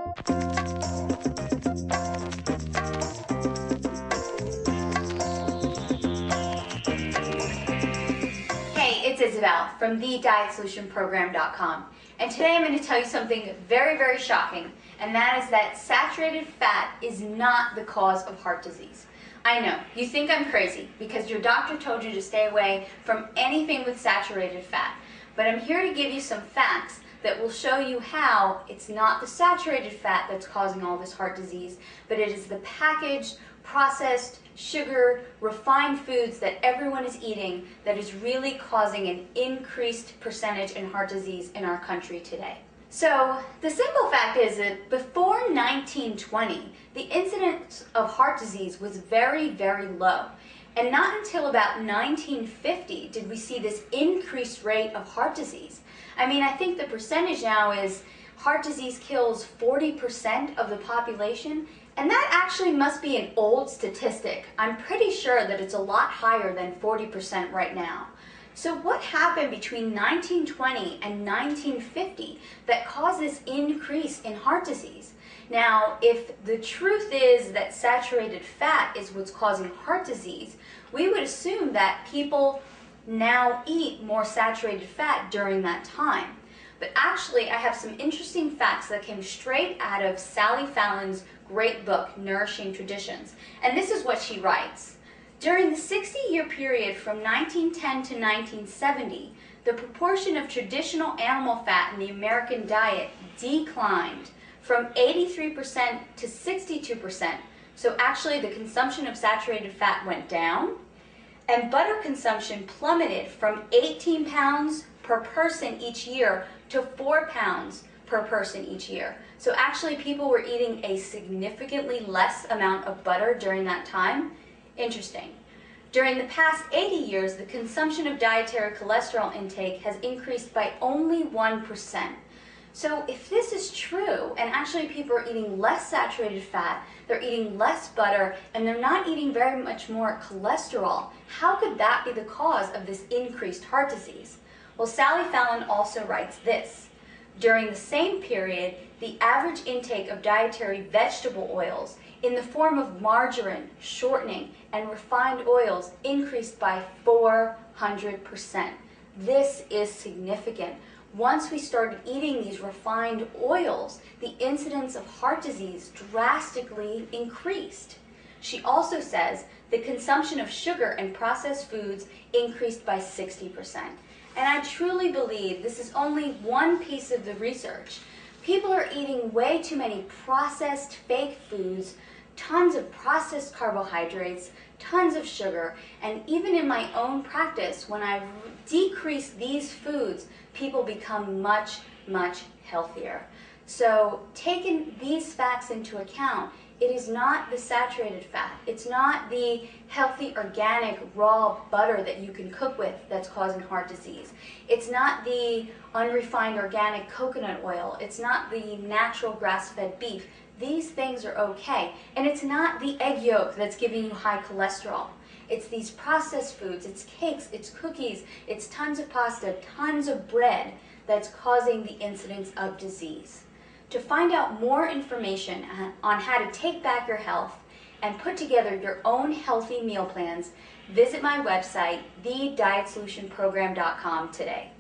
Hey, it's Isabel from thedietsolutionprogram.com, and today I'm going to tell you something very, very shocking, and that is that saturated fat is not the cause of heart disease. I know, you think I'm crazy because your doctor told you to stay away from anything with saturated fat, but I'm here to give you some facts that will show you how it's not the saturated fat that's causing all this heart disease, but it is the packaged, processed, sugar, refined foods that everyone is eating that is really causing an increased percentage in heart disease in our country today. So the simple fact is that before 1920, the incidence of heart disease was very, very low. And not until about 1950 did we see this increased rate of heart disease. I mean, I think the percentage now is heart disease kills 40% of the population, and that actually must be an old statistic. I'm pretty sure that it's a lot higher than 40% right now. So what happened between 1920 and 1950 that caused this increase in heart disease? Now, if the truth is that saturated fat is what's causing heart disease, we would assume that people now eat more saturated fat during that time. But actually, I have some interesting facts that came straight out of Sally Fallon's great book, Nourishing Traditions. And this is what she writes. During the 60-year period from 1910 to 1970, the proportion of traditional animal fat in the American diet declined from 83% to 62%. So actually, the consumption of saturated fat went down, and butter consumption plummeted from 18 pounds per person each year to 4 pounds per person each year. So actually, people were eating a significantly less amount of butter during that time. Interesting. During the past 80 years, the consumption of dietary cholesterol intake has increased by only 1%. So if this is true, and actually people are eating less saturated fat, they're eating less butter, and they're not eating very much more cholesterol, how could that be the cause of this increased heart disease? Well, Sally Fallon also writes this. During the same period, the average intake of dietary vegetable oils in the form of margarine, shortening, and refined oils increased by 400%. This is significant. Once we started eating these refined oils, the incidence of heart disease drastically increased. She also says the consumption of sugar and processed foods increased by 60%. And I truly believe this is only one piece of the research. People are eating way too many processed fake foods, tons of processed carbohydrates, tons of sugar, and even in my own practice, when I decrease these foods, people become much, much healthier. So taking these facts into account, it is not the saturated fat. It's not the healthy, organic, raw butter that you can cook with that's causing heart disease. It's not the unrefined organic coconut oil. It's not the natural grass-fed beef. These things are okay. And it's not the egg yolk that's giving you high cholesterol. It's these processed foods, it's cakes, it's cookies, it's tons of pasta, tons of bread that's causing the incidence of disease. To find out more information on how to take back your health and put together your own healthy meal plans, visit my website, thedietsolutionprogram.com today.